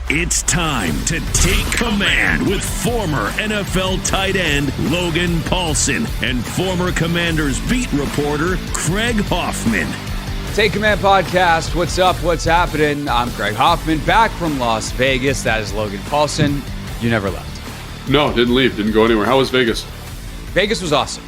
It's time to take command with former NFL tight end Logan Paulsen and former Commanders beat reporter Craig Hoffman. Take Command Podcast. What's up? What's happening? I'm Craig Hoffman, back from Las Vegas. That is Logan Paulsen. You never left. No, didn't leave. Didn't go anywhere. How was Vegas? Vegas was awesome.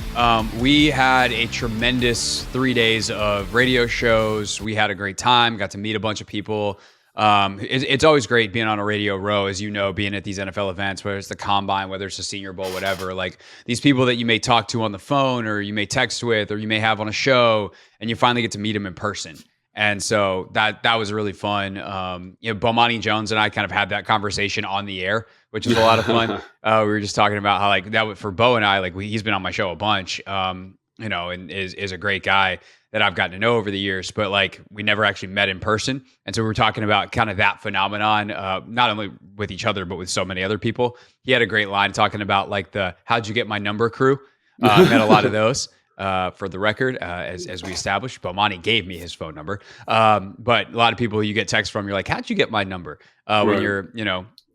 We had a tremendous 3 days of radio shows. We had a great time. Got to meet a bunch of people. It's always great being on a radio row, as you know, being at these NFL events, whether it's the Combine, whether it's the Senior Bowl, whatever. Like these people that you may talk to on the phone, or you may text with, or you may have on a show, and you finally get to meet them in person. And so that was really fun. Bomani Jones and I kind of had that conversation on the air, which is a lot of fun. We were just talking about how like that for Bo and I, he's been on my show a bunch, and is a great guy that I've gotten to know over the years, but like we never actually met in person. And so we were talking about kind of that phenomenon, not only with each other, but with so many other people. He had a great line talking about like the, how'd you get my number crew? Met a lot of those for the record, as we established. Bomani gave me his phone number. But a lot of people you get texts from, you're like, how'd you get my number? When you're,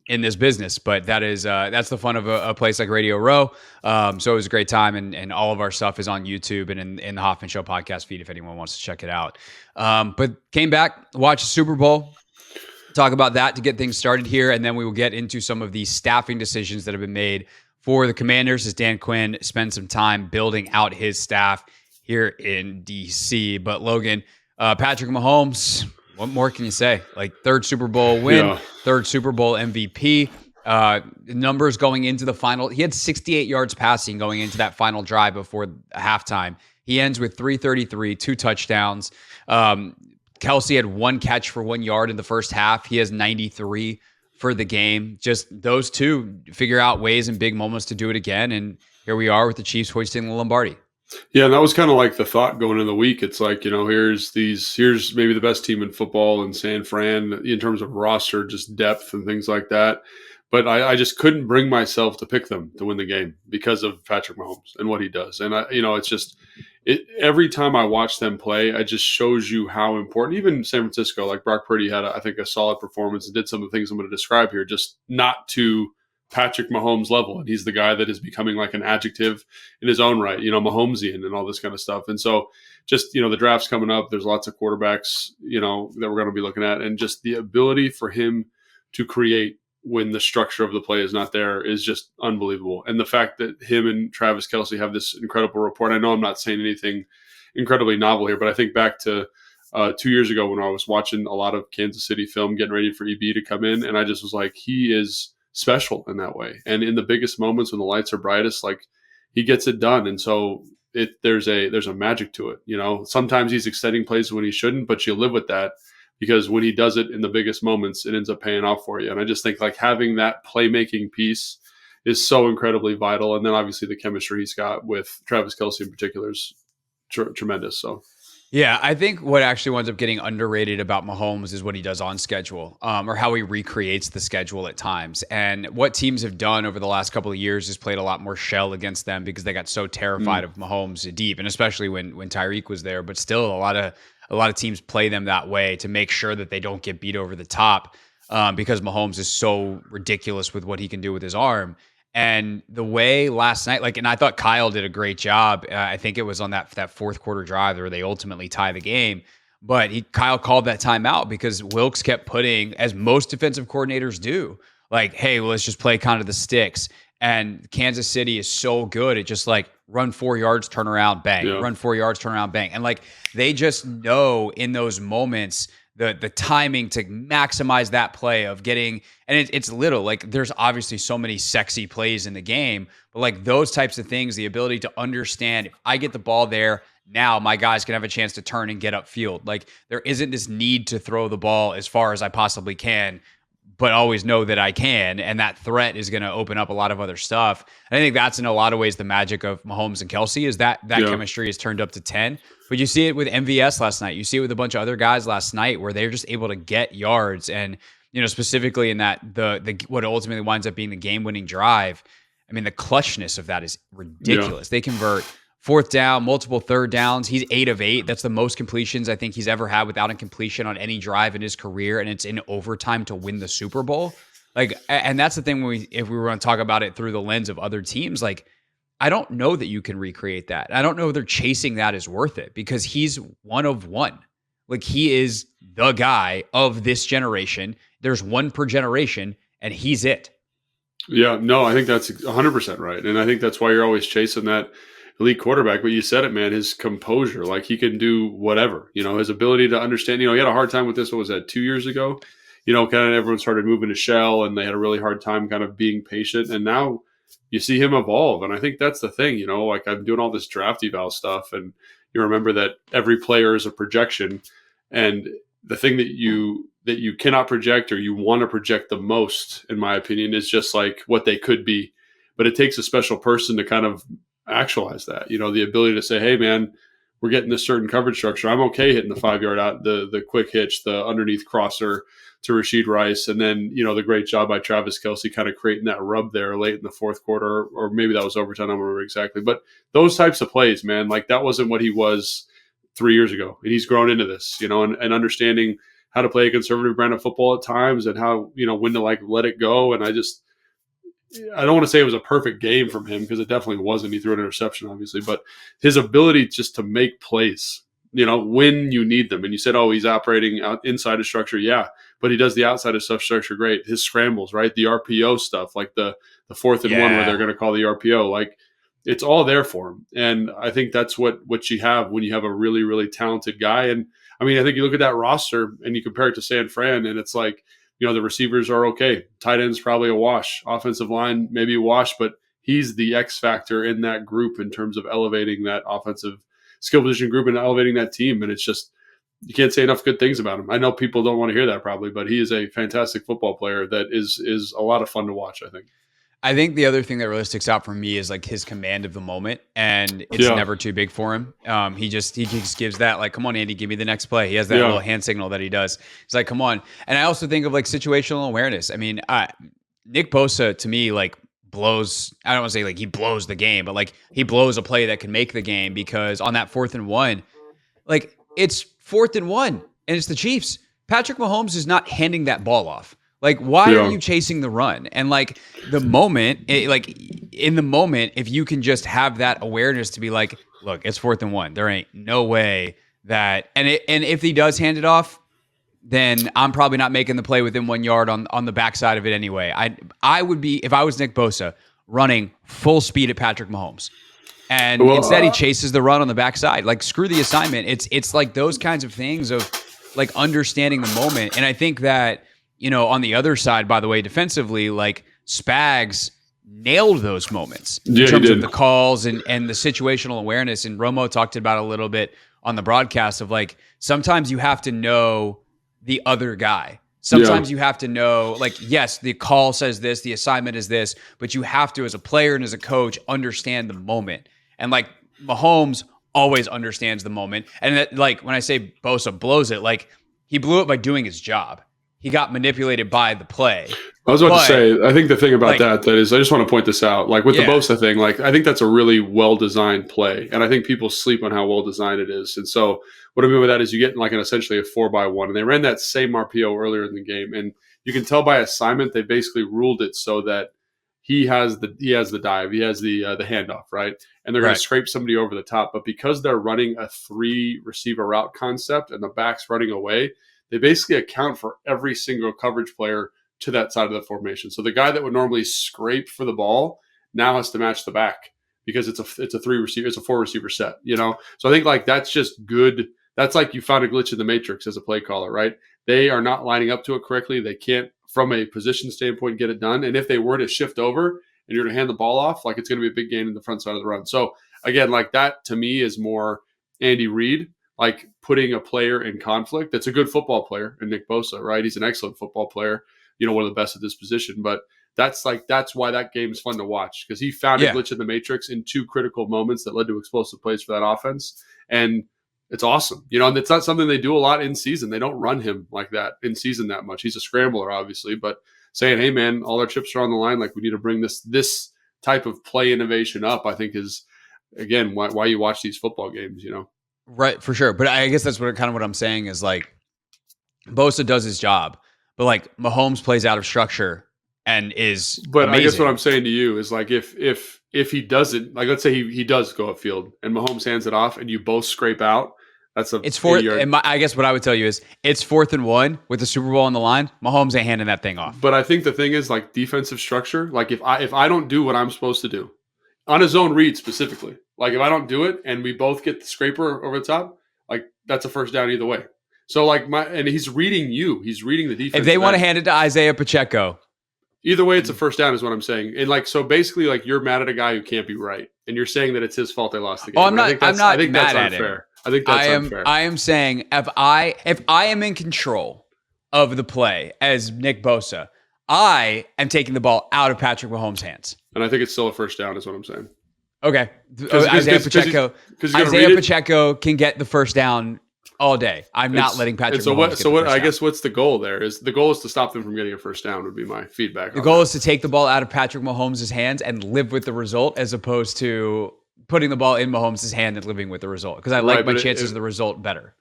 in this business, but that's the fun of a place like Radio Row. So it was a great time, and all of our stuff is on YouTube and in the Hoffman Show podcast feed if anyone wants to check it out. But came back, watched the Super Bowl, talk about that to get things started here, and then we will get into some of the staffing decisions that have been made for the Commanders as Dan Quinn spends some time building out his staff here in DC. But Logan, Patrick Mahomes, what more can you say? Like third Super Bowl win, third Super Bowl MVP. Numbers going into the final. He had 68 yards passing going into that final drive before halftime. He ends with 333, 2 touchdowns. Kelsey had 1 catch for 1 yard in the first half. He has 93 for the game. Just those two figure out ways in big moments to do it again. And here we are with the Chiefs hoisting the Lombardi. Yeah, and that was kind of like the thought going into the week. It's like, here's maybe the best team in football in San Fran in terms of roster, just depth and things like that. But I just couldn't bring myself to pick them to win the game because of Patrick Mahomes and what he does. And it's just every time I watch them play, it just shows you how important. Even San Francisco, like Brock Purdy had, I think, a solid performance and did some of the things I'm going to describe here, just not to Patrick Mahomes level. And he's the guy that is becoming like an adjective in his own right, Mahomesian and all this kind of stuff. And so just, the draft's coming up. There's lots of quarterbacks, that we're going to be looking at. And just the ability for him to create when the structure of the play is not there is just unbelievable. And the fact that him and Travis Kelce have this incredible rapport. I know I'm not saying anything incredibly novel here, but I think back to 2 years ago when I was watching a lot of Kansas City film, getting ready for EB to come in. And I just was like, he is special in that way. And in the biggest moments when the lights are brightest, like he gets it done. And so there's a magic to it. Sometimes he's extending plays when he shouldn't, but you live with that because when he does it in the biggest moments, it ends up paying off for you. And I just think like having that playmaking piece is so incredibly vital. And then obviously the chemistry he's got with Travis Kelce in particular is tremendous. So. Yeah, I think what actually winds up getting underrated about Mahomes is what he does on schedule, or how he recreates the schedule at times. And what teams have done over the last couple of years is played a lot more shell against them because they got so terrified of Mahomes deep, and especially when Tyreek was there. But still, a lot of teams play them that way to make sure that they don't get beat over the top because Mahomes is so ridiculous with what he can do with his arm. And the way last night, and I thought Kyle did a great job. I think it was on that fourth quarter drive where they ultimately tie the game. But Kyle called that timeout because Wilks kept putting, as most defensive coordinators do, like, hey, well, let's just play kind of the sticks. And Kansas City is so good at just like run 4 yards, turn around, bang, run 4 yards, turn around, bang. And like they just know in those moments the timing to maximize that play of getting, and it's little, like there's obviously so many sexy plays in the game, but like those types of things, the ability to understand if I get the ball there, now my guys can have a chance to turn and get upfield. Like there isn't this need to throw the ball as far as I possibly can, but always know that I can. And that threat is going to open up a lot of other stuff. And I think that's in a lot of ways the magic of Mahomes and Kelsey is that chemistry is turned up to 10. But you see it with MVS last night. You see it with a bunch of other guys last night where they're just able to get yards. And, specifically in that what ultimately winds up being the game-winning drive. I mean, the clutchness of that is ridiculous. They convert fourth down, multiple third downs. He's 8 of 8. That's the most completions I think he's ever had without a completion on any drive in his career, and it's in overtime to win the Super Bowl. Like, and that's the thing if we were going to talk about it through the lens of other teams, like, I don't know that you can recreate that. I don't know they're chasing that is worth it because he's one of one. Like, he is the guy of this generation. There's one per generation, and he's it. Yeah, no, I think that's 100% right. And I think that's why you're always chasing that elite quarterback. But you said it, man, his composure, like he can do whatever, his ability to understand, he had a hard time with this. What was that, 2 years ago? Kind of everyone started moving to shell and they had a really hard time kind of being patient. And now you see him evolve. And I think that's the thing, like I'm doing all this draft eval stuff and you remember that every player is a projection. And the thing that you cannot project or you want to project the most, in my opinion, is just like what they could be. But it takes a special person to kind of actualize that, the ability to say, hey, man, we're getting this certain coverage structure. I'm okay hitting the 5-yard out, the quick hitch, the underneath crosser to Rashid Rice. And then, the great job by Travis Kelce kind of creating that rub there late in the fourth quarter, or maybe that was overtime. I don't remember exactly. But those types of plays, man, like that wasn't what he was 3 years ago. And he's grown into this, and understanding how to play a conservative brand of football at times and how, when to like let it go. And I don't want to say it was a perfect game from him because it definitely wasn't. He threw an interception, obviously, but his ability just to make plays, when you need them. And you said, oh, he's operating out inside of structure. Yeah, but he does the outside of stuff structure great. His scrambles, right? The RPO stuff, like the 4th and 1 where they're going to call the RPO, like it's all there for him. And I think that's what you have when you have a really, really talented guy. And I mean, I think you look at that roster and you compare it to San Fran and it's like, the receivers are okay. Tight end's probably a wash. Offensive line, maybe a wash, but he's the X factor in that group in terms of elevating that offensive skill position group and elevating that team. And it's just, you can't say enough good things about him. I know people don't want to hear that probably, but he is a fantastic football player that is a lot of fun to watch, I think. I think the other thing that really sticks out for me is like his command of the moment, and it's never too big for him. He just gives that like, come on, Andy, give me the next play. He has that little hand signal that he does. He's like, come on. And I also think of like situational awareness. I mean, Nick Bosa to me like blows. I don't want to say like he blows the game, but like he blows a play that can make the game because on that 4th and 1, like it's 4th and 1 and it's the Chiefs. Patrick Mahomes is not handing that ball off. Like, why are you chasing the run? And like the moment, in the moment, if you can just have that awareness to be like, look, it's 4th and 1. There ain't no way that, and if he does hand it off, then I'm probably not making the play within 1 yard on the backside of it anyway. I would be, if I was Nick Bosa, running full speed at Patrick Mahomes. And instead he chases the run on the backside. Like, screw the assignment. It's like those kinds of things of like understanding the moment. And I think that, on the other side, by the way, defensively, like Spags nailed those moments in terms of the calls and the situational awareness. And Romo talked about it a little bit on the broadcast of like, sometimes you have to know the other guy. Sometimes you have to know, like, yes, the call says this, the assignment is this, but you have to, as a player and as a coach, understand the moment. And like Mahomes always understands the moment. And that, like, when I say Bosa blows it, like he blew it by doing his job. He got manipulated by the play. I was about to say, I think the thing about that is, I just want to point this out. Like with the Bosa thing, like I think that's a really well-designed play. And I think people sleep on how well-designed it is. And so what I mean by that is you get like essentially a 4x1. And they ran that same RPO earlier in the game. And you can tell by assignment, they basically ruled it so that he has the dive, he has the handoff, right? And they're going to scrape somebody over the top. But because they're running a 3-receiver route concept and the back's running away, they basically account for every single coverage player to that side of the formation. So the guy that would normally scrape for the ball now has to match the back because it's a 4-receiver set, So I think like that's just good. That's like you found a glitch in the matrix as a play caller, right? They are not lining up to it correctly. They can't, from a position standpoint, get it done. And if they were to shift over and you're to hand the ball off, like it's going to be a big gain in the front side of the run. So again, like that to me is more Andy Reid, like putting a player in conflict. That's a good football player in Nick Bosa, right? He's an excellent football player, one of the best at this position. But that's why that game is fun to watch because he found a glitch in the matrix in 2 critical moments that led to explosive plays for that offense. And it's awesome, and it's not something they do a lot in season. They don't run him like that in season that much. He's a scrambler, obviously, but saying, hey man, all our chips are on the line. Like we need to bring this type of play innovation up, I think is again, why you watch these football games, Right, for sure. But I guess that's what I'm saying is like Bosa does his job, but like Mahomes plays out of structure and is But amazing. I guess what I'm saying to you is like if he doesn't, like let's say he does go upfield and Mahomes hands it off and you both scrape out, that's it's fourth. And I guess what I would tell you is it's 4th and 1 with the Super Bowl on the line. Mahomes ain't handing that thing off. But I think the thing is like defensive structure. Like if I don't do what I'm supposed to do on a zone read specifically, like if I don't do it and we both get the scraper over the top, like that's a first down either way. So like and he's reading he's reading the defense. If they want to hand it to Isaiah Pacheco, either way, it's a first down is what I'm saying. And like, so basically like you're mad at a guy who can't be right. And you're saying that it's his fault they lost the game. Oh, I'm not I think mad that's at unfair. him. I think that's unfair. I am saying if I am in control of the play as Nick Bosa, I am taking the ball out of Patrick Mahomes' hands. And I think it's still a first down is what I'm saying. Okay. Isaiah Pacheco can get the first down all day. I'm not letting Patrick Mahomes get the first I down. guess what's the goal there? Is the goal is to stop them from getting a first down would be my feedback. The goal is to take the ball out of Patrick Mahomes' hands and live with the result as opposed to putting the ball in Mahomes' hand and living with the result. Because I like my chances of the result better.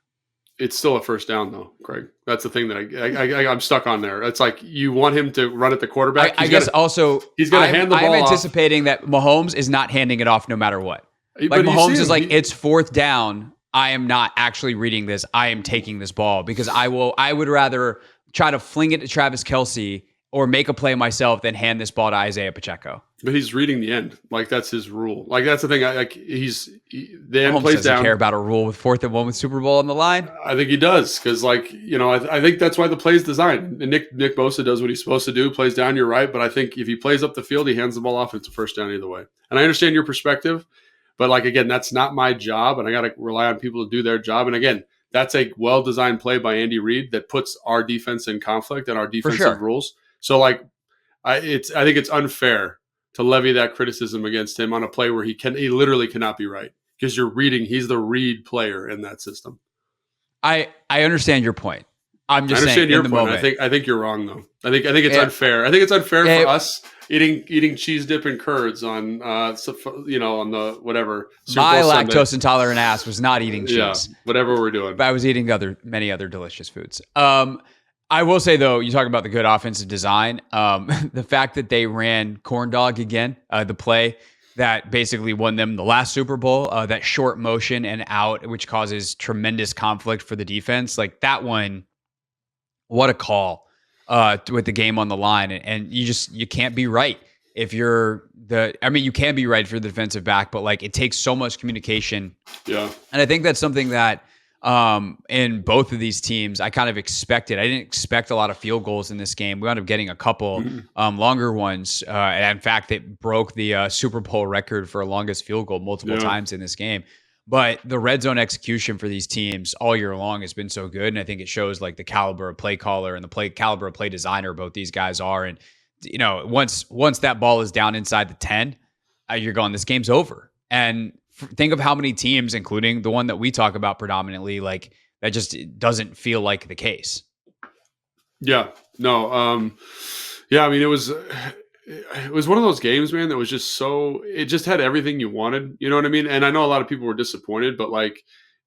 It's still a first down though, Craig. That's the thing that I'm stuck on there. It's like you want him to run at the quarterback. I guess also he's going to hand the ball I'm anticipating that Mahomes is not handing it off no matter what. Like Mahomes is like, it's 4th down. I am not actually reading this. I am taking this ball because I would rather try to fling it to Travis Kelce or make a play myself than hand this ball to Isaiah Pacheco. But he's reading the end. Like that's his rule. Like that's the thing. The end Mahomes plays doesn't down. care about a rule with 4th and 1 with Super Bowl on the line. I think he does because, like, I think that's why the play is designed. And Nick Bosa does what he's supposed to do, plays down. You're right, but I think if he plays up the field, he hands the ball off. It's a first down either way. And I understand your perspective, but like again, that's not my job, and I got to rely on people to do their job. And again, that's a well-designed play by Andy Reid that puts our defense in conflict and our defensive rules. So, like, I think it's unfair to levy that criticism against him on a play where he literally cannot be right because he's the read player in that system. I understand your point. I'm just saying your in the point. moment. I think you're wrong though. I think it's unfair. I think it's unfair for us eating cheese dip and curds on on the whatever. My lactose intolerant ass was not eating cheese. Yeah, whatever we're doing. But I was eating many other delicious foods. I will say, though, you talk about the good offensive design. The fact that they ran corn dog again, the play that basically won them the last Super Bowl, that short motion and out, which causes tremendous conflict for the defense. Like that one, what a call with the game on the line. And you can't be right if you're you can be right if you're the defensive back, but like it takes so much communication. Yeah. And I think that's something that in both of these teams, I kind of expected. I didn't expect a lot of field goals in this game. We wound up getting a couple longer ones. And in fact, it broke the Super Bowl record for longest field goal multiple times in this game. But the red zone execution for these teams all year long has been so good. And I think it shows like the caliber of play caller and the caliber of play designer both these guys are. And, once that ball is down inside the 10, you're going, this game's over. And think of how many teams, including the one that we talk about predominantly, like that just doesn't feel like the case. Yeah, no. I mean, it was one of those games, man, that was just it just had everything you wanted. You know what I mean? And I know a lot of people were disappointed, but like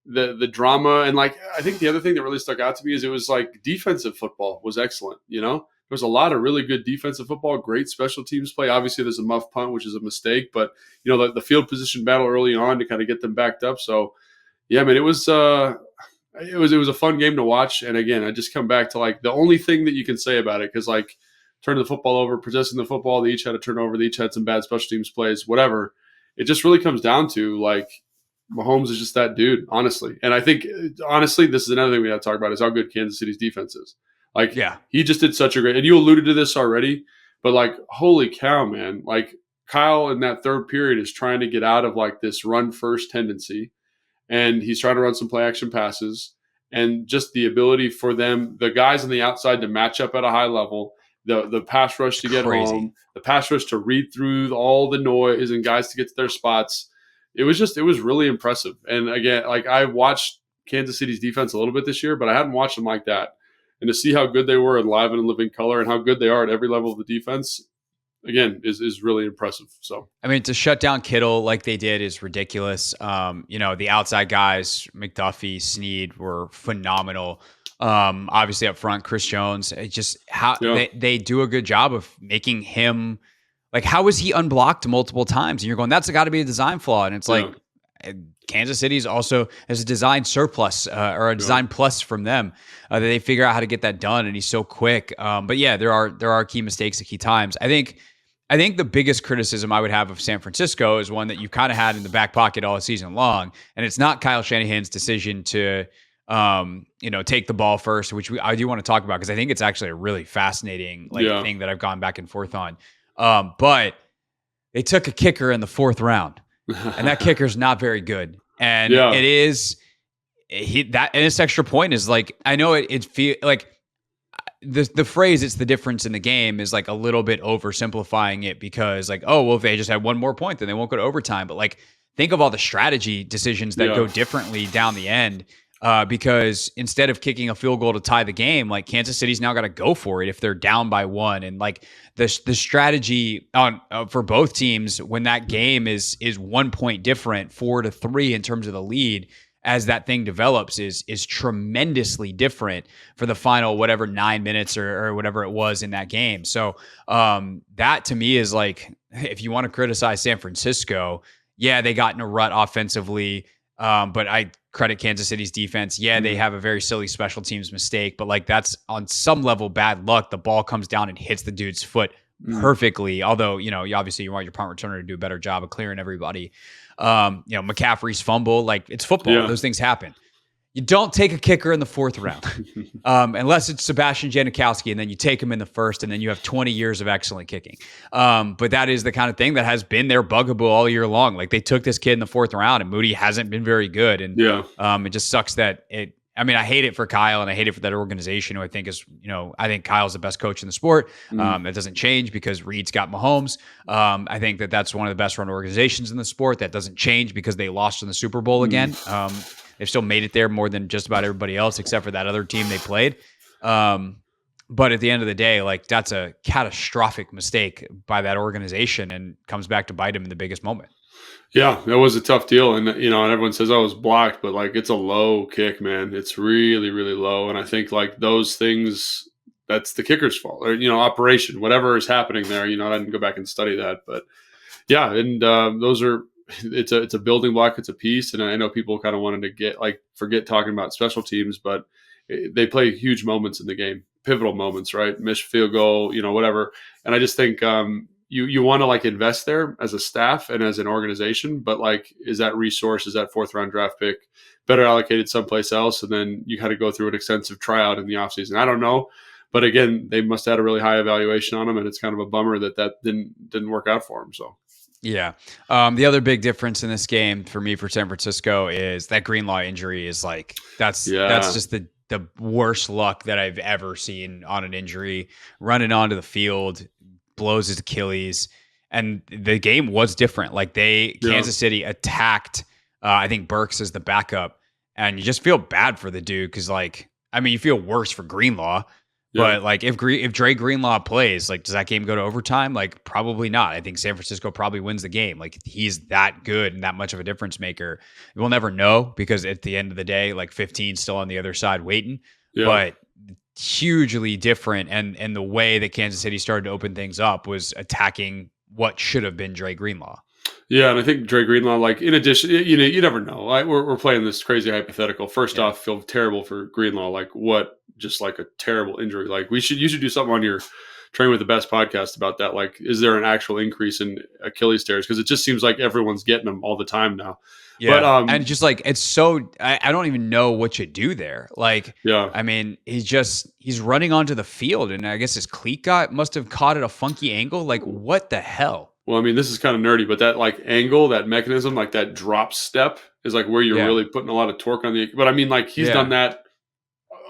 the drama and like, I think the other thing that really stuck out to me is it was like defensive football was excellent. There was a lot of really good defensive football, great special teams play. Obviously, there's a muff punt, which is a mistake, but the field position battle early on to kind of get them backed up. So, yeah, I mean, it was a fun game to watch. And again, I just come back to like the only thing that you can say about it because like turning the football over, possessing the football, they each had a turnover, they each had some bad special teams plays, whatever. It just really comes down to like Mahomes is just that dude, honestly. And I think honestly, this is another thing we got to talk about is how good Kansas City's defense is. Like, he just did such a great, and you alluded to this already, but like, holy cow, man. Like, Kyle in that third period is trying to get out of like this run first tendency, and he's trying to run some play action passes, and just the ability for them, the guys on the outside to match up at a high level, the pass rush to get home, the pass rush to read through all the noise and guys to get to their spots. It was really impressive. And again, like I watched Kansas City's defense a little bit this year, but I hadn't watched them like that. And to see how good they were in live and in living color and how good they are at every level of the defense, again, is really impressive. So, I mean, to shut down Kittle like they did is ridiculous. The outside guys, McDuffie, Snead, were phenomenal. Obviously up front, Chris Jones. It's just how yeah, they do a good job of making him like, how was he unblocked multiple times? And you're going, that's got to be a design flaw. And it's like, yeah, Kansas City's also has a design surplus or a design plus from them that they figure out how to get that done. And he's so quick. But yeah, there are key mistakes at key times. I think the biggest criticism I would have of San Francisco is one that you've kind of had in the back pocket all season long, and it's not Kyle Shanahan's decision to, take the ball first, which I do want to talk about because I think it's actually a really fascinating thing that I've gone back and forth on. But they took a kicker in the 4th round, and that kicker's not very good, and it is and this extra point is like, I know it feel like. The phrase "it's the difference in the game" is like a little bit oversimplifying it, because like, oh well, if they just had one more point, then they won't go to overtime. But like, think of all the strategy decisions that go differently down the end. Because instead of kicking a field goal to tie the game, like Kansas City's now got to go for it if they're down by 1. And like the strategy on for both teams when that game is 1 point different, 4-3 in terms of the lead, as that thing develops is tremendously different for the final, whatever, 9 minutes or whatever it was in that game. So that to me is like, if you want to criticize San Francisco, yeah, they got in a rut offensively. But I credit Kansas City's defense. Yeah, they have a very silly special teams mistake, but like that's on some level bad luck. The ball comes down and hits the dude's foot perfectly. Although, you obviously you want your punt returner to do a better job of clearing everybody. McCaffrey's fumble, like it's football. Yeah. Those things happen. You don't take a kicker in the 4th round unless it's Sebastian Janikowski, and then you take him in the 1st, and then you have 20 years of excellent kicking. But that is the kind of thing that has been their bugaboo all year long. Like they took this kid in the 4th round, and Moody hasn't been very good. And it just sucks that it. I mean, I hate it for Kyle, and I hate it for that organization, who I think is, I think Kyle's the best coach in the sport. That doesn't change because Reed's got Mahomes. I think that's one of the best run organizations in the sport. That doesn't change because they lost in the Super Bowl again. They've still made it there more than just about everybody else, except for that other team they played. But at the end of the day, like that's a catastrophic mistake by that organization, and comes back to bite him in the biggest moment. Yeah, that was a tough deal. And, and everyone says, oh, it was blocked, but like it's a low kick, man. It's really, really low. And I think like those things, that's the kicker's fault, or, operation, whatever is happening there. I didn't go back and study that, but yeah. And those are, it's a building block. It's a piece. And I know people kind of wanted to forget talking about special teams, but they play huge moments in the game, pivotal moments, right? Missed field goal, whatever. And I just think, you want to like invest there as a staff and as an organization, but like, is that resource, is that 4th round draft pick better allocated someplace else? And then you had to go through an extensive tryout in the offseason. I don't know. But again, they must have had a really high evaluation on him, and it's kind of a bummer that didn't work out for him. So yeah. The other big difference in this game for me for San Francisco is that Greenlaw injury is like, that's just the worst luck that I've ever seen on an injury. Running onto the field, blows his Achilles, and the game was different. Like Kansas City attacked, I think Burks as the backup, and you just feel bad for the dude. Cause like, I mean, you feel worse for Greenlaw, but like if Dre Greenlaw plays, like, does that game go to overtime? Like probably not. I think San Francisco probably wins the game. Like he's that good and that much of a difference maker. We'll never know, because at the end of the day, like 15 still on the other side waiting, but hugely different, and the way that Kansas City started to open things up was attacking what should have been Dre Greenlaw. Yeah, and I think Dre Greenlaw, like in addition, you never know. We're playing this crazy hypothetical. First off, feel terrible for Greenlaw. Like what? Just like a terrible injury. Like you should do something on your Train with the Best podcast about that. Like, is there an actual increase in Achilles tears? Because it just seems like everyone's getting them all the time now. Yeah, but, and just like it's so I don't even know what you do there. Like, I mean, he's running onto the field, and I guess his cleat must have caught at a funky angle. Like, what the hell? Well, I mean, this is kind of nerdy, but that like angle, that mechanism, like that drop step is like where you're really putting a lot of torque on the. But I mean, like he's done that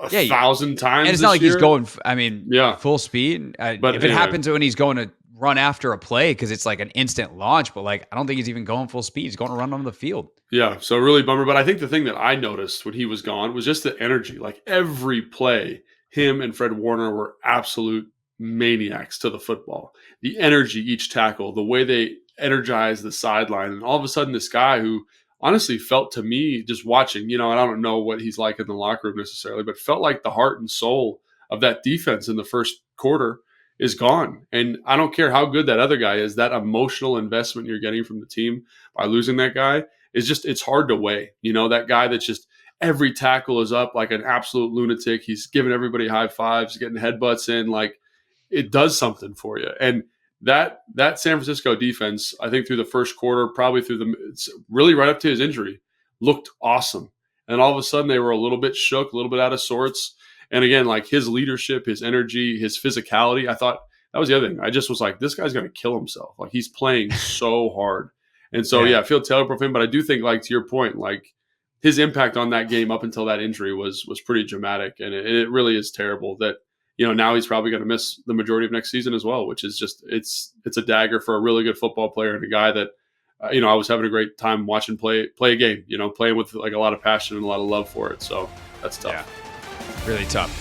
a 1,000 times. And it's not like he's going. I mean, full speed. But if it happens when he's going to run after a play, because it's like an instant launch, but like I don't think he's even going full speed. He's going to run on the field. Yeah, so really bummer. But I think the thing that I noticed when he was gone was just the energy. Like every play, him and Fred Warner were absolute maniacs to the football. The energy each tackle, the way they energize the sideline, and all of a sudden this guy who honestly felt to me just watching, and I don't know what he's like in the locker room necessarily, but felt like the heart and soul of that defense in the first quarter is gone. And I don't care how good that other guy is, that emotional investment you're getting from the team by losing that guy is just, it's hard to weigh. That guy that's just every tackle is up like an absolute lunatic. He's giving everybody high fives, getting headbutts in, like it does something for you. And that San Francisco defense, I think through the first quarter, probably really right up to his injury, looked awesome. And all of a sudden they were a little bit shook, a little bit out of sorts. And again, like his leadership, his energy, his physicality, I thought that was the other thing. I just was like, this guy's going to kill himself. Like he's playing so hard. And so, I feel terrible for him. But I do think, like to your point, like his impact on that game up until that injury was pretty dramatic. And it really is terrible that, now he's probably going to miss the majority of next season as well, which is just, it's a dagger for a really good football player and a guy that, I was having a great time watching play a game, playing with like a lot of passion and a lot of love for it. So that's tough. Yeah. Really tough.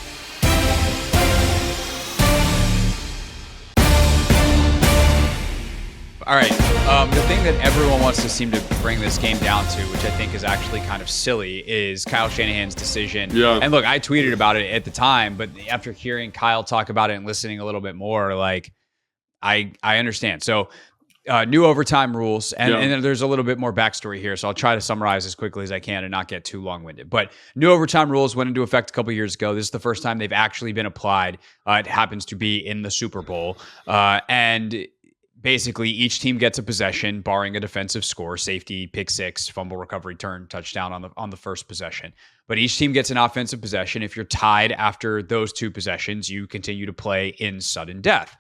All right. The thing that everyone wants to seem to bring this game down to, which I think is actually kind of silly, is Kyle Shanahan's decision. Yeah. And look, I tweeted about it at the time, but after hearing Kyle talk about it and listening a little bit more, like I understand. So new overtime rules, and then there's a little bit more backstory here, so I'll try to summarize as quickly as I can and not get too long-winded. But new overtime rules went into effect a couple years ago. This is the first time they've actually been applied. It happens to be in the Super Bowl, and basically each team gets a possession, barring a defensive score, safety, pick six, fumble recovery, turn, touchdown on the first possession. But each team gets an offensive possession. If you're tied after those two possessions, you continue to play in sudden death.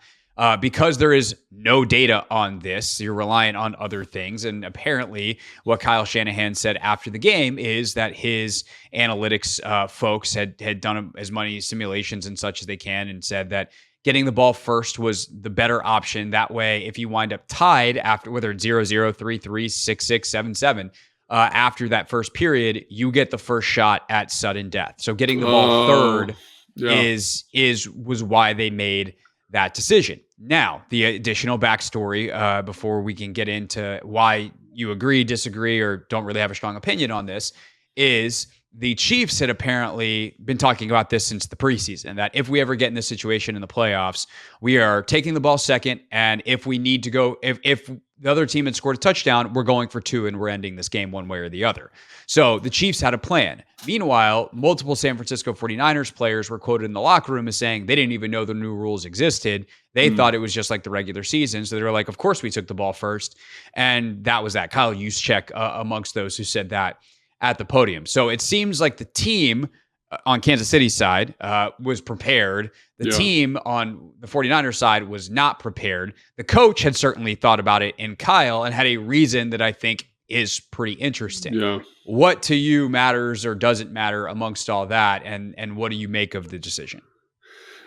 Because there is no data on this, you're reliant on other things. And apparently what Kyle Shanahan said after the game is that his analytics folks had done as many simulations and such as they can, and said that getting the ball first was the better option. That way, if you wind up tied after, whether it's 0-0, 3-3, 6-6, 7-7, after that first period, you get the first shot at sudden death. So getting the ball third was why they made that decision. Now, the additional backstory before we can get into why you agree, disagree, or don't really have a strong opinion on this is the Chiefs had apparently been talking about this since the preseason, that if we ever get in this situation in the playoffs, we are taking the ball second, and if we need to go, if the other team had scored a touchdown, we're going for two and we're ending this game one way or the other. So the Chiefs had a plan. Meanwhile, multiple San Francisco 49ers players were quoted in the locker room as saying they didn't even know the new rules existed. They thought it was just like the regular season. So they were like, of course we took the ball first. And that was that. Kyle Juszczyk amongst those who said that at the podium. So it seems like the team on Kansas City's side was prepared. The team on the 49ers side was not prepared. The coach had certainly thought about it in Kyle and had a reason that I think is pretty interesting. Yeah. What to you matters or doesn't matter amongst all that, and what do you make of the decision?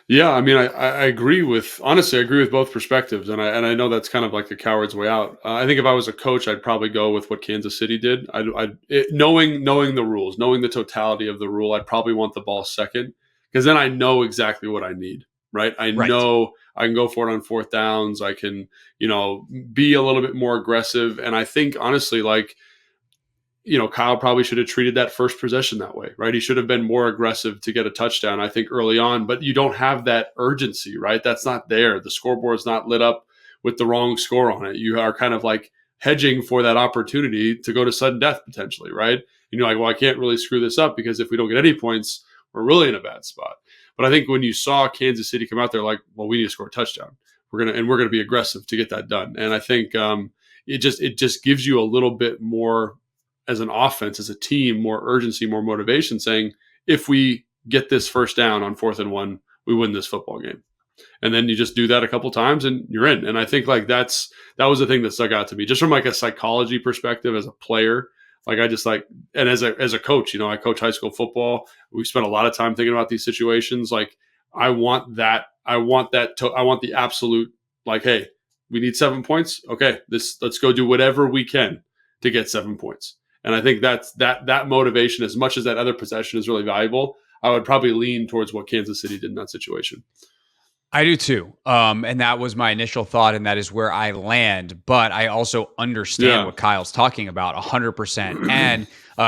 Yeah, I mean, I agree with both perspectives, and I know that's kind of like the coward's way out. I think if I was a coach, I'd probably go with what Kansas City did. Knowing the rules, knowing the totality of the rule, I'd probably want the ball second, because then I know exactly what I need, right? I know I can go for it on fourth downs. I can, be a little bit more aggressive, and I think honestly, like, Kyle probably should have treated that first possession that way, right? He should have been more aggressive to get a touchdown, I think, early on, but you don't have that urgency, right? That's not there. The scoreboard's not lit up with the wrong score on it. You are kind of like hedging for that opportunity to go to sudden death potentially, right? And you're like, well, I can't really screw this up, because if we don't get any points, we're really in a bad spot. But I think when you saw Kansas City come out there like, well, we need to score a touchdown. We're going to be aggressive to get that done. And I think it just gives you a little bit more, as an offense, as a team, more urgency, more motivation, saying, if we get this first down on 4th and 1, we win this football game. And then you just do that a couple times and you're in. And I think like that was the thing that stuck out to me, just from like a psychology perspective as a player. Like I just like, and as a coach, I coach high school football. We spent a lot of time thinking about these situations. Like I want the absolute, like, hey, we need 7 points. Okay, let's go do whatever we can to get 7 points. And I think that motivation, as much as that other possession is really valuable, I would probably lean towards what Kansas City did in that situation. I do too. And that was my initial thought, and that is where I land. But I also understand Yeah. what Kyle's talking about 100%. And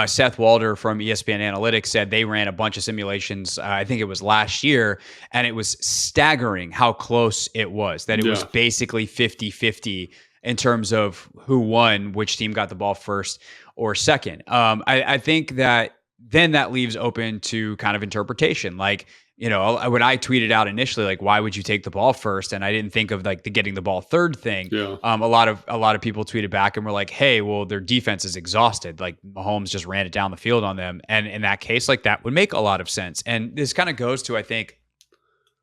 Seth Walder from ESPN Analytics said they ran a bunch of simulations. I think it was last year, and it was staggering how close it was, that it was Yeah. basically 50-50 in terms of who won, which team got the ball first or second. I think that then that leaves open to kind of interpretation. Like, when I tweeted out initially, like, why would you take the ball first? And I didn't think of like the getting the ball third thing. Yeah. A lot of people tweeted back and were like, hey, well, their defense is exhausted. Like Mahomes just ran it down the field on them. And in that case, like that would make a lot of sense. And this kind of goes to, I think,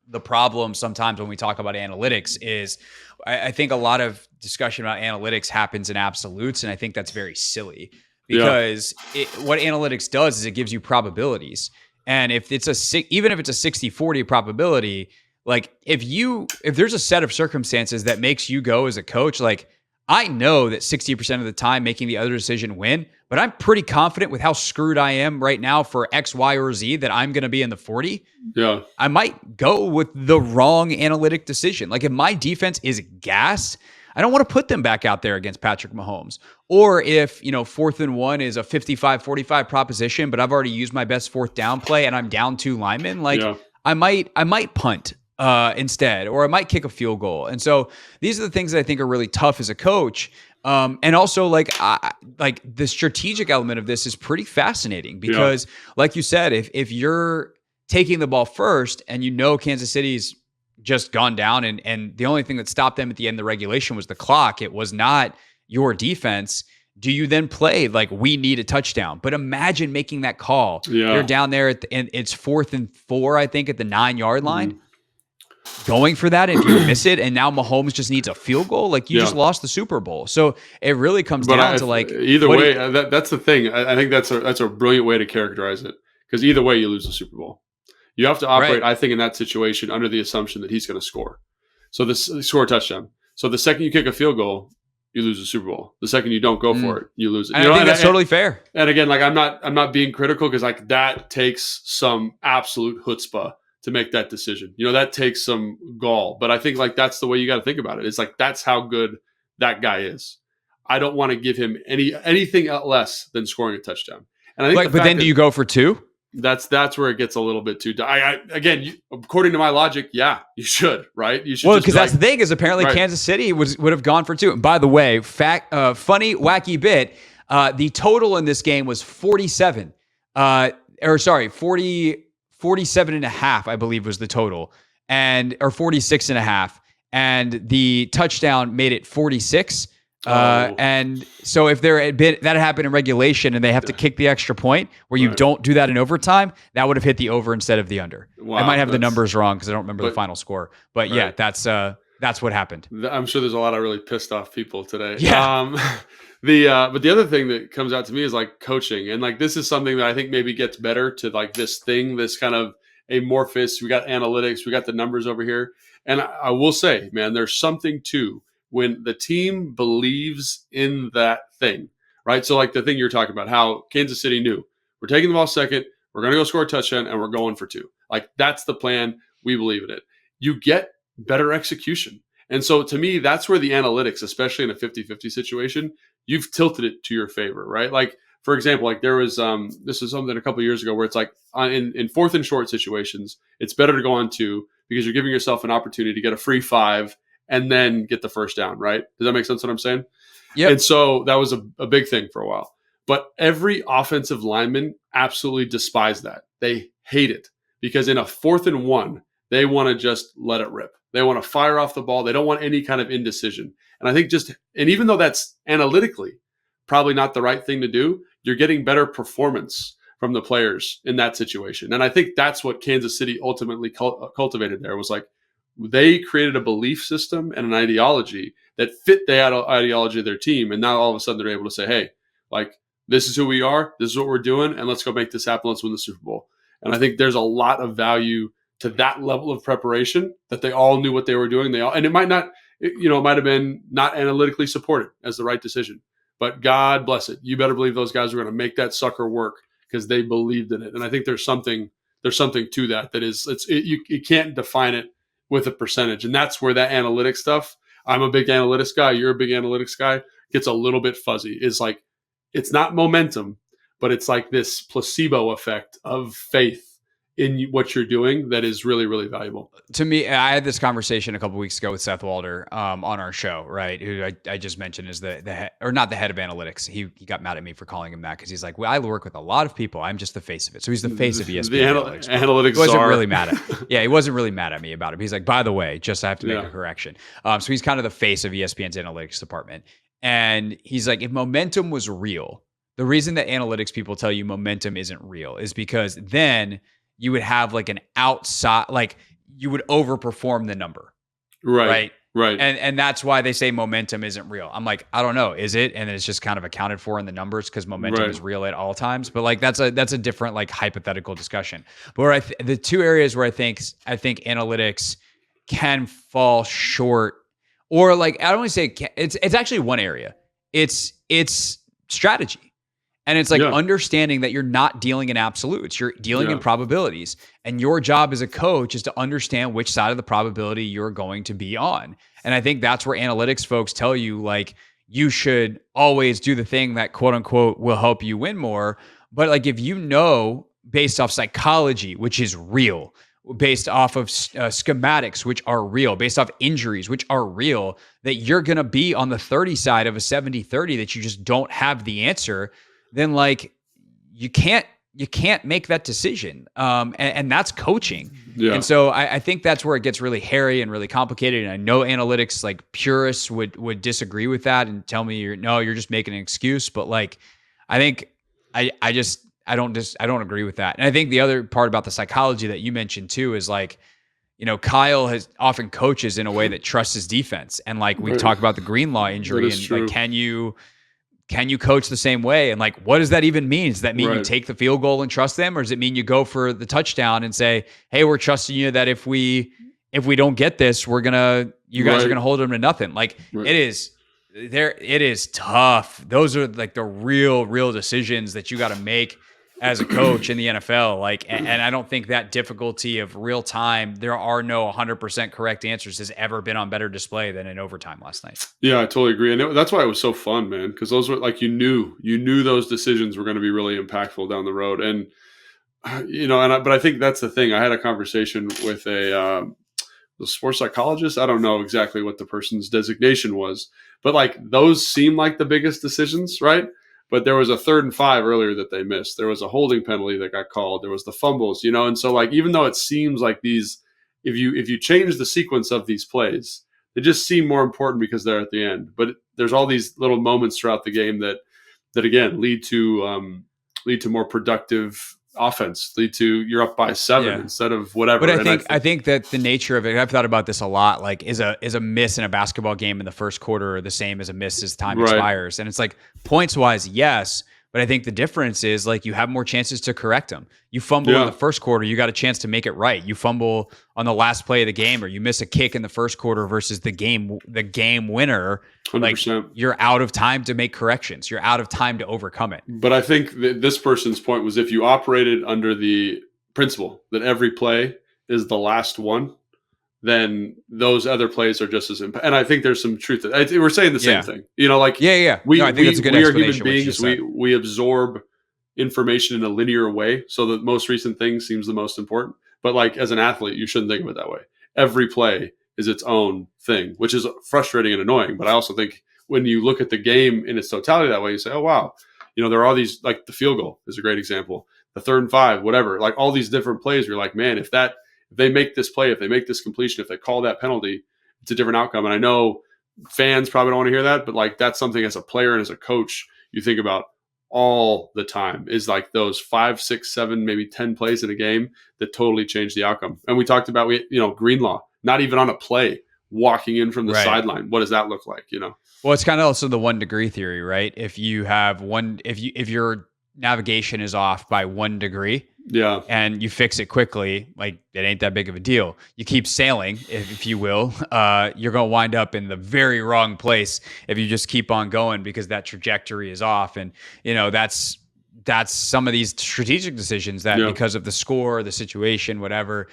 the problem sometimes when we talk about analytics is I think a lot of discussion about analytics happens in absolutes. And I think that's very silly because what analytics does is it gives you probabilities. And if it's even if it's a 60-40 probability, like if there's a set of circumstances that makes you go as a coach, like I know that 60% of the time making the other decision win, but I'm pretty confident with how screwed I am right now for X, Y, or Z that I'm going to be in the 40. Yeah. I might go with the wrong analytic decision. Like if my defense is gassed, I don't want to put them back out there against Patrick Mahomes. Or if, 4th and 1 is a 55-45 proposition, but I've already used my best 4th down play and I'm down 2 linemen, like I might punt instead, or I might kick a field goal. And so these are the things that I think are really tough as a coach. And also like the strategic element of this is pretty fascinating because like you said, if you're taking the ball first and Kansas City's just gone down and the only thing that stopped them at the end of the regulation was the clock. It was not your defense. Do you then play like we need a touchdown? But imagine making that call. Yeah. You're down there and it's 4th and 4, I think, at the 9-yard line. Going for that, if you miss it, and now Mahomes just needs a field goal, like you just lost the Super Bowl. So it really comes down to like either way. That's the thing. I think that's a brilliant way to characterize it because either way, you lose the Super Bowl. You have to operate, I think, in that situation under the assumption that he's going to score. So score a touchdown. So the second you kick a field goal, you lose the Super Bowl. The second you don't go for it, you lose it. I think that's totally fair. And again, like I'm not being critical because like that takes some absolute chutzpah to make that decision. That takes some gall. But I think like that's the way you got to think about it. It's like that's how good that guy is. I don't want to give him anything less than scoring a touchdown. And I think but then do you go for 2? That's where it gets a little bit too. According to my logic, you should, right? You should. Well, because that's the thing is apparently Kansas City would have gone for 2. And by the way, funny wacky bit, the total in this game was 47. 47 and a half, I believe was the total, or 46 and a half, and the touchdown made it 46. And so if there had been that happened in regulation and they have to kick the extra point where you don't do that in overtime, that would have hit the over instead of the under. Wow, I might have the numbers wrong because I don't remember the final score, but that's what happened. I'm sure there's a lot of really pissed off people today. Yeah. But the other thing that comes out to me is like coaching, and like this is something that I think maybe gets better to like this kind of amorphous. We got analytics, we got the numbers over here, and I will say, man, there's something to when the team believes in that thing, right? So like the thing you're talking about, how Kansas City knew we're taking the ball second, we're going to go score a touchdown, and we're going for 2. Like that's the plan. We believe in it. You get better execution. And so to me, that's where the analytics, especially in a 50-50 situation, you've tilted it to your favor, right? Like, for example, like there was, this is something a couple of years ago where it's like in 4th and short situations, it's better to go on 2 because you're giving yourself an opportunity to get a free 5 and then get the first down, right? Does that make sense what I'm saying? Yeah. And so that was a big thing for a while. But every offensive lineman absolutely despised that. They hate it because in a 4th and 1, they want to just let it rip. They want to fire off the ball. They don't want any kind of indecision. And I think and even though that's analytically probably not the right thing to do, you're getting better performance from the players in that situation. And I think that's what Kansas City ultimately cultivated there was like, they created a belief system and an ideology that fit the ideology of their team. And now all of a sudden they're able to say, hey, like, this is who we are. This is what we're doing. And let's go make this happen. Let's win the Super Bowl. And I think there's a lot of value to that level of preparation that they all knew what they were doing. And it might not, it might have been not analytically supported as the right decision, but God bless it. You better believe those guys are going to make that sucker work because they believed in it. And I think there's something to that is you can't define it with a percentage. And that's where that analytics stuff, I'm a big analytics guy, you're a big analytics guy, gets a little bit fuzzy. Is like, it's not momentum, but it's like this placebo effect of faith in what you're doing that is really, really valuable. To me, I had this conversation a couple weeks ago with Seth Walder on our show, right? Who I just mentioned is the head, or not the head of analytics. He got mad at me for calling him that because he's like, well, I work with a lot of people. I'm just the face of it. So he's the face of ESPN analytics. Analytics he wasn't czar. really mad at. Yeah, he wasn't really mad at me about it. He's like, by the way, just I have to make a correction. So he's kind of the face of ESPN's analytics department, and he's like, if momentum was real, the reason that analytics people tell you momentum isn't real is because then you would have like an outside, like you would overperform the number. Right. And that's why they say momentum isn't real. I'm like, I don't know. Is it? And it's just kind of accounted for in the numbers because momentum is real at all times. But like, that's a different like hypothetical discussion. But where the two areas where I think analytics can fall short, or like, I don't want to say it's actually one area. It's strategy. And it's like understanding that you're not dealing in absolutes, you're dealing in probabilities. And your job as a coach is to understand which side of the probability you're going to be on. And I think that's where analytics folks tell you, like, you should always do the thing that quote unquote will help you win more. But like, if you know, based off psychology, which is real, based off of schematics, which are real, based off injuries, which are real, that you're going to be on the 30 side of a 70-30, that you just don't have the answer, then like you can't make that decision. And that's coaching. Yeah. And so I think that's where it gets really hairy and really complicated. And I know analytics like purists would disagree with that and tell me you're just making an excuse. But like, I think I don't agree with that. And I think the other part about the psychology that you mentioned too is like, Kyle has often coaches in a way that trusts his defense. And like we talk about the Greenlaw injury and true. Like, can you coach the same way? And like, what does that even mean? Does that mean you take the field goal and trust them? Or does it mean you go for the touchdown and say, hey, we're trusting you that if we don't get this, you guys are going to hold them to nothing. Like it is tough. Those are like the real decisions that you got to make as a coach in the NFL. Like, and I don't think that difficulty of real time, there are no 100% correct answers, has ever been on better display than in overtime last night. Yeah, I totally agree. And that's why it was so fun, man. Cause those were like, you knew those decisions were going to be really impactful down the road. And, but I think that's the thing. I had a conversation with the sports psychologist. I don't know exactly what the person's designation was, but like those seem like the biggest decisions, right? But there was a 3rd and 5 earlier that they missed. There was a holding penalty that got called. There was the fumbles, and so like, even though it seems like these, if you change the sequence of these plays, they just seem more important because they're at the end. But there's all these little moments throughout the game that again lead to more productive offense, lead to you're up by 7 instead of whatever. But I think that the nature of it, I've thought about this a lot, like is a miss in a basketball game in the first quarter the same as a miss as time expires? And it's like points wise, yes. But I think the difference is like you have more chances to correct them. You fumble in the first quarter, you got a chance to make it right. You fumble on the last play of the game, or you miss a kick in the first quarter versus the game winner. 100%. Like you're out of time to make corrections. You're out of time to overcome it. But I think this person's point was if you operated under the principle that every play is the last one, then those other plays are just as impactful. And I think there's some truth to that. We're saying the same thing. We I think that's a good we are human beings. We absorb information in a linear way. So the most recent thing seems the most important. But like as an athlete, you shouldn't think of it that way. Every play is its own thing, which is frustrating and annoying. But I also think when you look at the game in its totality that way, you say, oh, wow, there are all these, like the field goal is a great example, the 3rd and 5, whatever, like all these different plays. You're like, man, if they make this play, if they make this completion, if they call that penalty, it's a different outcome. And I know fans probably don't want to hear that, but like that's something as a player and as a coach, you think about all the time is like those 5, 6, 7, maybe 10 plays in a game that totally change the outcome. And we talked about, Greenlaw, not even on a play, walking in from the sideline. What does that look like? Well, it's kind of also the 1 degree theory, right? If you have if your navigation is off by 1 degree, and you fix it quickly, like it ain't that big of a deal. You keep sailing, if you will, you're going to wind up in the very wrong place if you just keep on going because that trajectory is off. And, that's some of these strategic decisions that because of the score, the situation, whatever,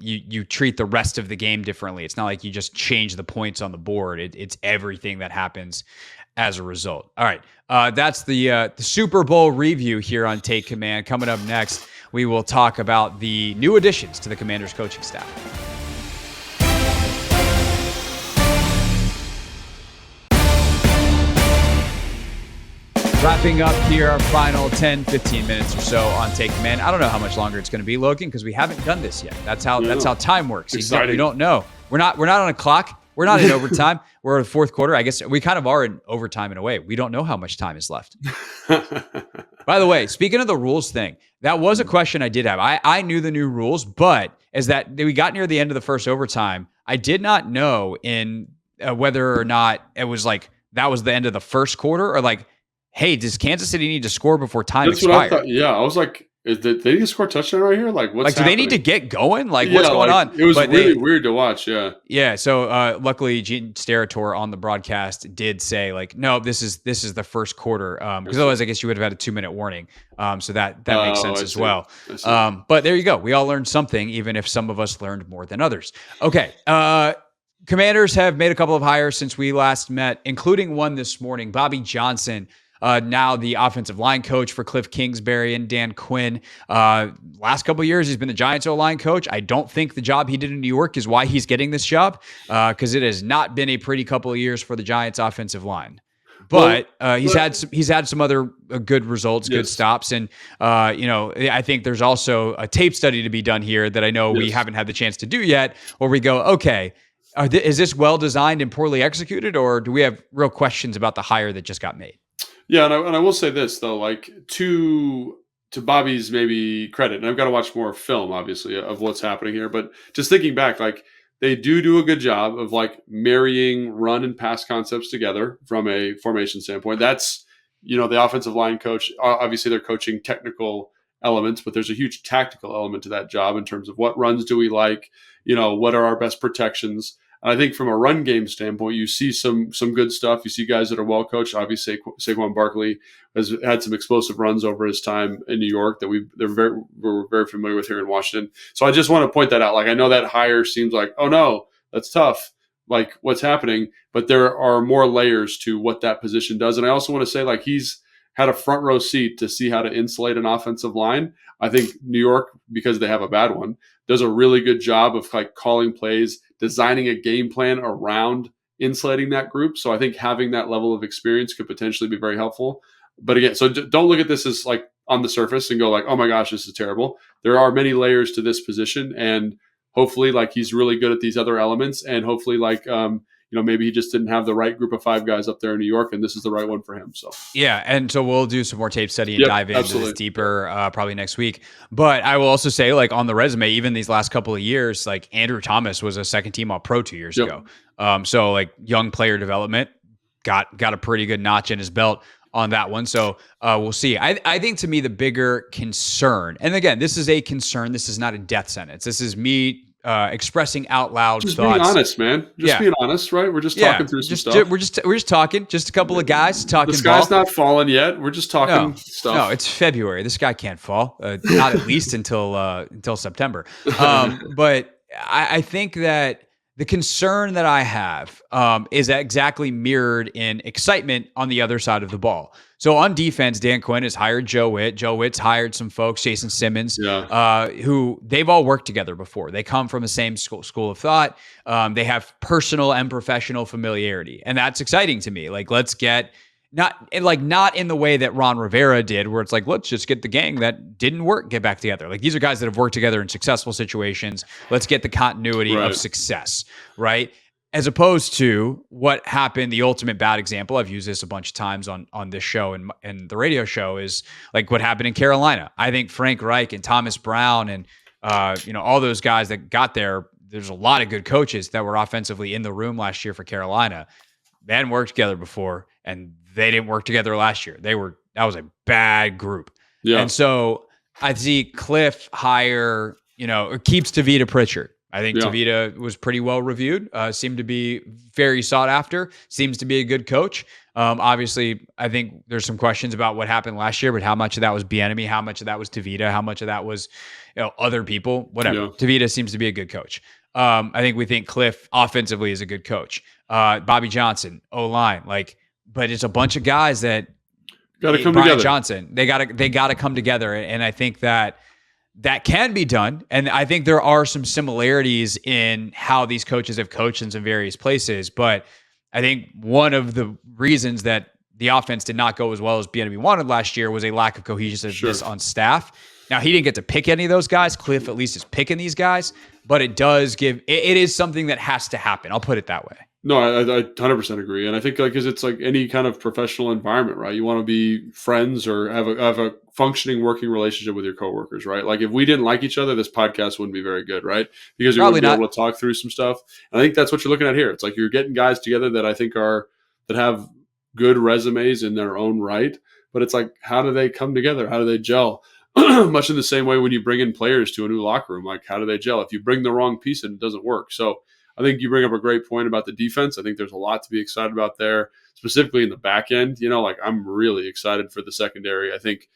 you treat the rest of the game differently. It's not like you just change the points on the board. It's everything that happens as a result. All right. That's the Super Bowl review here on Take Command. Coming up next, we will talk about the new additions to the Commanders coaching staff. Wrapping up here, our final 10, 15 minutes or so on Take Command. I don't know how much longer it's going to be, Logan, because we haven't done this yet. That's how time works. Exciting. You don't know. We're not on a clock. We're not in overtime. We're in the fourth quarter. I guess we kind of are in overtime in a way. We don't know how much time is left. By the way, speaking of the rules thing, that was a question I did have. I knew the new rules, but as that we got near the end of the first overtime, I did not know in whether or not it was like that was the end of the first quarter or like, hey, does Kansas City need to score before time expired? What I thought. Yeah, I was like, they need to score a touchdown right here? Like, what's happening? Do they need to get going? Like, what's going on? It was really weird to watch, yeah. Yeah, so luckily Gene Steratore on the broadcast did say, like, no, this is the first quarter. Because otherwise, I guess you would have had a 2-minute warning. So that makes sense as well. But there you go. We all learned something, even if some of us learned more than others. Okay, Commanders have made a couple of hires since we last met, including one this morning, Bobby Johnson. Now the offensive line coach for Cliff Kingsbury and Dan Quinn. Last couple of years, he's been the Giants O-line coach. I don't think the job he did in New York is why he's getting this job, because it has not been a pretty couple of years for the Giants offensive line. But he's had some other good results, good stops, and I think there's also a tape study to be done here that I know we haven't had the chance to do yet, where we go, okay, is this well designed and poorly executed, or do we have real questions about the hire that just got made? Yeah, and I will say this though, like to Bobby's maybe credit, and I've got to watch more film, obviously, of what's happening here. But just thinking back, like they do a good job of like marrying run and pass concepts together from a formation standpoint. That's the offensive line coach. Obviously, they're coaching technical elements, but there's a huge tactical element to that job in terms of what runs do we like, what are our best protections. I think from a run game standpoint, you see some good stuff. You see guys that are well coached. Obviously, Saquon Barkley has had some explosive runs over his time in New York that we're very familiar with here in Washington. So I just want to point that out. Like, I know that hire seems like, oh no, that's tough. Like, what's happening? But there are more layers to what that position does. And I also want to say, like, he's had a front row seat to see how to insulate an offensive line. I think New York, because they have a bad one, does a really good job of like calling plays, designing a game plan around insulating that group. So I think having that level of experience could potentially be very helpful. But again, so don't look at this as like on the surface and go like, oh my gosh, this is terrible. There are many layers to this position, and hopefully like he's really good at these other elements, and hopefully like maybe he just didn't have the right group of 5 guys up there in New York, and this is the right one for him. So yeah, and so we'll do some more tape study and dive into this deeper probably next week. But I will also say, like, on the resume, even these last couple of years, like Andrew Thomas was a second-team All-Pro 2 years ago. So like young player development got a pretty good notch in his belt on that one. So we'll see. I think to me the bigger concern, and again, this is a concern. This is not a death sentence. This is me expressing out loud just thoughts. Being honest, man. Being honest, right? We're just talking through some stuff. We're just talking. Just a couple of guys talking. The sky's not falling yet. We're just talking stuff. No, it's February. The sky can't fall. Not at least until September. But I think that the concern that I have is exactly mirrored in excitement on the other side of the ball. So on defense, Dan Quinn has hired Joe Witt. Joe Witt's hired some folks, Jason Simmons, who they've all worked together before. They come from the same school of thought. They have personal and professional familiarity. And that's exciting to me. Like, let's get not in the way that Ron Rivera did, where it's like, let's just get the gang that didn't work, get back together. Like, these are guys that have worked together in successful situations. Let's get the continuity of success, right? As opposed to what happened, the ultimate bad example, I've used this a bunch of times on this show and the radio show, is like what happened in Carolina. I think Frank Reich and Thomas Brown and all those guys that got there, there's a lot of good coaches that were offensively in the room last year for Carolina. They hadn't worked together before, and they didn't work together last year. That was a bad group. Yeah. And so I see Cliff hire, keeps Tavita Pritchard. I think Tavita was pretty well reviewed, seemed to be very sought after, seems to be a good coach. Obviously, I think there's some questions about what happened last year, but how much of that was Bieniemy, how much of that was Tavita, how much of that was other people, whatever. Yeah. Tavita seems to be a good coach. I think we think Cliff offensively is a good coach. Bobby Johnson, O-line, but it's a bunch of guys that Got to come Brian together. Johnson, they gotta come together, and I think that can be done. And I think there are some similarities in how these coaches have coached in some various places. But I think one of the reasons that the offense did not go as well as Bieniemy wanted last year was a lack of cohesiveness on staff. Now, he didn't get to pick any of those guys. Cliff at least is picking these guys, but it is something that has to happen. I'll put it that way. No, I 100% agree. And I think because it's like any kind of professional environment, right? You want to be friends or have a functioning working relationship with your coworkers, right? Like if we didn't like each other, this podcast wouldn't be very good, right? Because we wouldn't be able to talk through some stuff. And I think that's what you're looking at here. It's like you're getting guys together that I think that have good resumes in their own right. But it's like, how do they come together? How do they gel? Much in the same way when you bring in players to a new locker room, like how do they gel? If you bring the wrong piece in, it doesn't work. So I think you bring up a great point about the defense. I think there's a lot to be excited about there, specifically in the back end. I'm really excited for the secondary. I think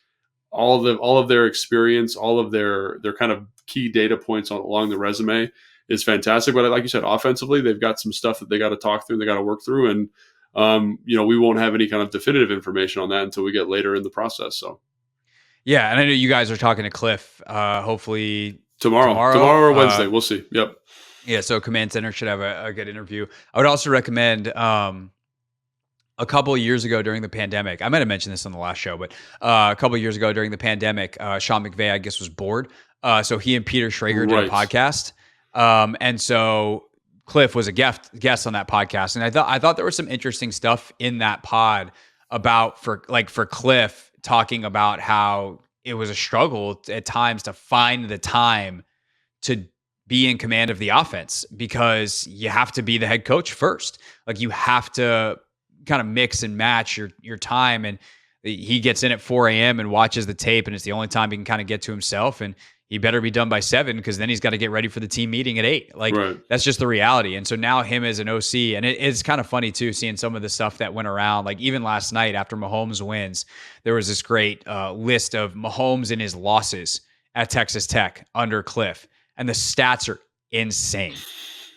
all of their experience, all of their kind of key data points along the resume is fantastic. But like you said, offensively, they've got some stuff that they got to talk through, they got to work through, and we won't have any kind of definitive information on that until we get later in the process. So, yeah, and I know you guys are talking to Cliff. Hopefully tomorrow or Wednesday, we'll see. Yep. Yeah, so Command Center should have a good interview. I would also recommend a couple of years ago during the pandemic, I might have mentioned this on the last show, but a couple of years ago during the pandemic, Sean McVay, I guess, was bored. So he and Peter Schrager did a podcast. And so Cliff was a guest on that podcast. And I thought there was some interesting stuff in that pod about for Cliff talking about how it was a struggle at times to find the time to be in command of the offense because you have to be the head coach first. Like you have to kind of mix and match your time. And he gets in at 4 a.m. and watches the tape, and it's the only time he can kind of get to himself. And he better be done by 7 because then he's got to get ready for the team meeting at 8. That's just the reality. And so now him as an OC, and it's kind of funny too, seeing some of the stuff that went around. Like even last night after Mahomes wins, there was this great list of Mahomes and his losses at Texas Tech under Cliff. And the stats are insane.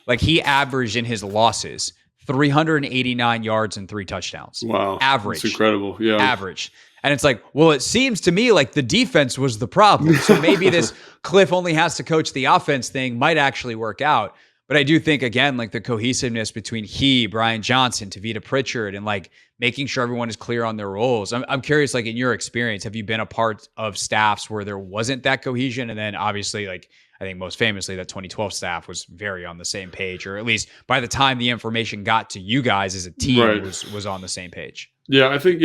Like he averaged in his losses 389 yards and 3 touchdowns. Wow. Average. That's incredible. Yeah. Average. And it's like, well, it seems to me like the defense was the problem. So maybe this Cliff only has to coach the offense thing might actually work out. But I do think, again, like the cohesiveness between Brian Johnson, Tavita Pritchard, and like making sure everyone is clear on their roles. I'm curious, like in your experience, have you been a part of staffs where there wasn't that cohesion? And then obviously, like, I think most famously that 2012 staff was very on the same page, or at least by the time the information got to you guys as a team was on the same page. Yeah, I think,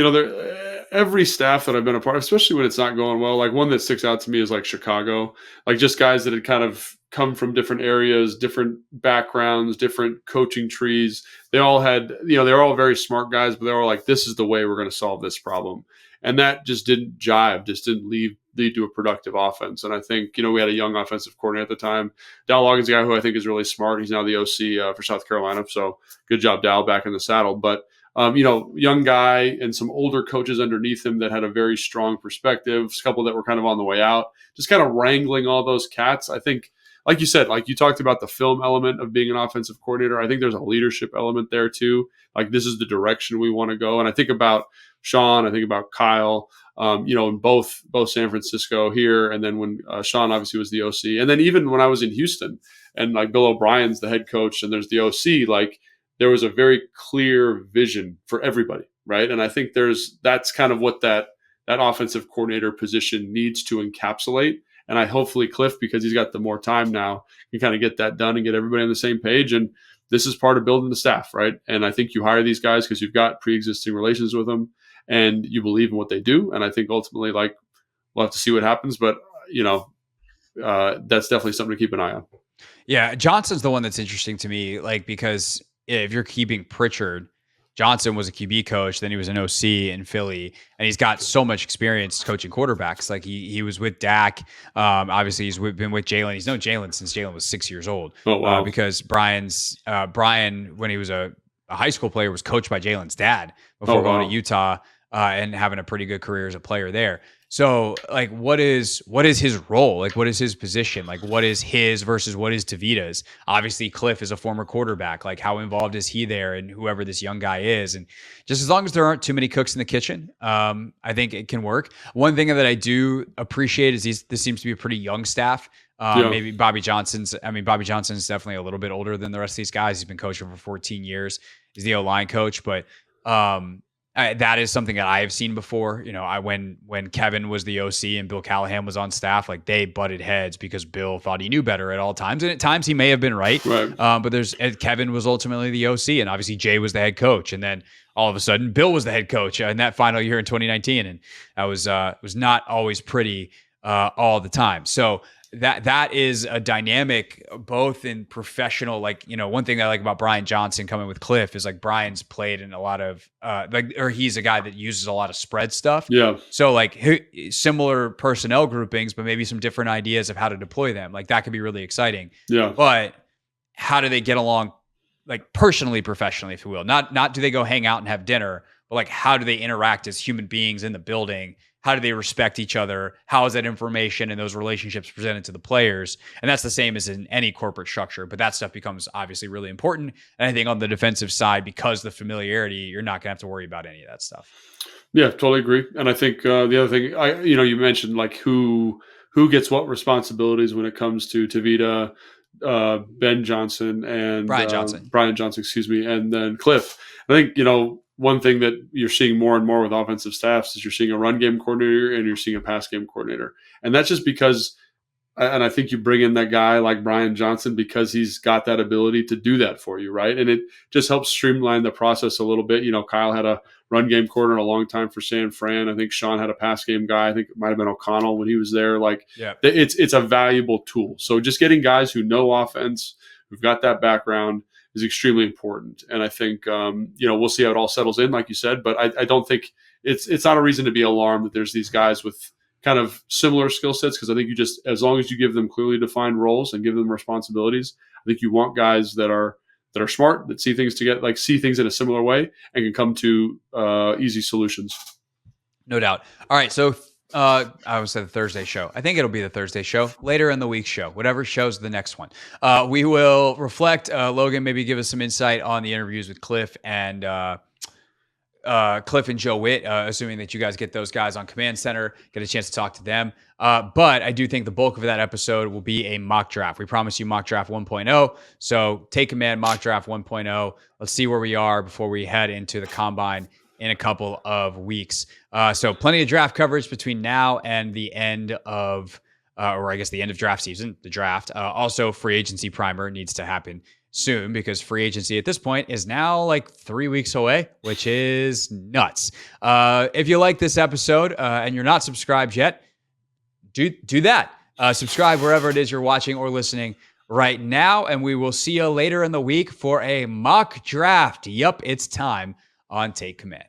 every staff that I've been a part of, especially when it's not going well, like one that sticks out to me is like Chicago, like just guys that had kind of come from different areas, different backgrounds, different coaching trees. They all had, they're all very smart guys, but they're all like, this is the way we're going to solve this problem. And that just didn't jive, just didn't lead to a productive offense. And I think, we had a young offensive coordinator at the time. Dal Logan's a guy who I think is really smart. He's now the OC for South Carolina. So good job, Dal, back in the saddle. But, young guy and some older coaches underneath him that had a very strong perspective, a couple that were kind of on the way out, just kind of wrangling all those cats. I think, like you said, like you talked about the film element of being an offensive coordinator. I think there's a leadership element there too. Like this is the direction we want to go. And I think about Sean, I think about Kyle, in both San Francisco here. And then when Sean obviously was the OC, and then even when I was in Houston and like Bill O'Brien's the head coach and there's the OC, like there was a very clear vision for everybody. Right. And I think that's kind of what that offensive coordinator position needs to encapsulate. And I hopefully Cliff, because he's got the more time now, can kind of get that done and get everybody on the same page. And this is part of building the staff, right? And I think you hire these guys because you've got pre-existing relations with them and you believe in what they do. And I think ultimately, like, we'll have to see what happens, but that's definitely something to keep an eye on. Yeah, Johnson's the one that's interesting to me, like, because if you're keeping Pritchard, Johnson was a QB coach, then he was an OC in Philly, and he's got so much experience coaching quarterbacks. Like he was with Dak. Obviously, he's been with Jalen. He's known Jalen since Jalen was 6 years old. Oh, wow. Because Brian, when he was a a high school player, was coached by Jalen's dad before going to Utah and having a pretty good career as a player there. So like, what is his role? Like, what is his position? Like, what is his versus what is Tavita's? Obviously, Cliff is a former quarterback. Like, how involved is he there, and whoever this young guy is? And just as long as there aren't too many cooks in the kitchen, I think it can work. One thing that I do appreciate is this seems to be a pretty young staff. Maybe Bobby Johnson's definitely a little bit older than the rest of these guys. He's been coaching for 14 years. He's the O-line coach, but that is something that I have seen before. You know, when Kevin was the OC and Bill Callahan was on staff, like they butted heads because Bill thought he knew better at all times, and at times he may have been right. But Kevin was ultimately the OC, and obviously Jay was the head coach, and then all of a sudden Bill was the head coach in that final year in 2019, and that was not always pretty all the time. So that is a dynamic both in professional, like, you know, one thing that I like about Brian Johnson coming with Cliff is like Brian's played in a lot of he's a guy that uses a lot of spread stuff. Yeah. So like similar personnel groupings, but maybe some different ideas of how to deploy them. Like that could be really exciting. Yeah. But how do they get along, like personally, professionally, if you will? Not do they go hang out and have dinner, but like how do they interact as human beings in the building? How do they respect each other? How is that information and those relationships presented to the players? And that's the same as in any corporate structure, but that stuff becomes obviously really important. And I think on the defensive side, because the familiarity, you're not going to have to worry about any of that stuff. Yeah, totally agree. And I think the other thing, you mentioned like who gets what responsibilities when it comes to Tavita, Ben Johnson, and Brian Johnson, excuse me, and then Cliff. I think, one thing that you're seeing more and more with offensive staffs is you're seeing a run game coordinator and you're seeing a pass game coordinator. And that's just because, and I think you bring in that guy like Brian Johnson because he's got that ability to do that for you, right? And it just helps streamline the process a little bit. Kyle had a run game coordinator a long time for San Fran. I think Sean had a pass game guy. I think it might have been O'Connell when he was there. It's a valuable tool. So just getting guys who know offense, who've got that background, is extremely important. And I think, we'll see how it all settles in, like you said, but I don't think it's not a reason to be alarmed that there's these guys with kind of similar skill sets. Cause I think as long as you give them clearly defined roles and give them responsibilities, I think you want guys that are smart, that see things see things in a similar way and can come to easy solutions. No doubt. All right. So I would say the Thursday show. I think it'll be the Thursday show, later in the week show, whatever show's the next one. We will reflect. Logan, maybe give us some insight on the interviews with Cliff and Joe Witt, assuming that you guys get those guys on Command Center, get a chance to talk to them. But I do think the bulk of that episode will be a mock draft. We promise you mock draft 1.0. So Take Command mock draft 1.0. Let's see where we are before we head into the combine in a couple of weeks. So plenty of draft coverage between now and the end of, the end of draft season, the draft. Also, free agency primer needs to happen soon because free agency at this point is now like 3 weeks away, which is nuts. If you like this episode and you're not subscribed yet, do that. Subscribe wherever it is you're watching or listening right now, and we will see you later in the week for a mock draft. Yup, it's time on Take Command.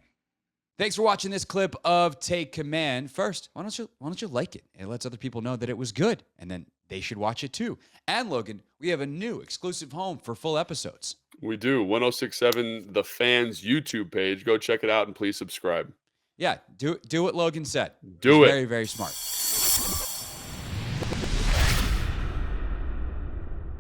Thanks for watching this clip of Take Command. First, why don't you like it? It lets other people know that it was good, and then they should watch it too. And Logan, we have a new exclusive home for full episodes. We do. 1067 The Fans YouTube page. Go check it out and please subscribe. Yeah, do what Logan said. Do it. Very, very smart.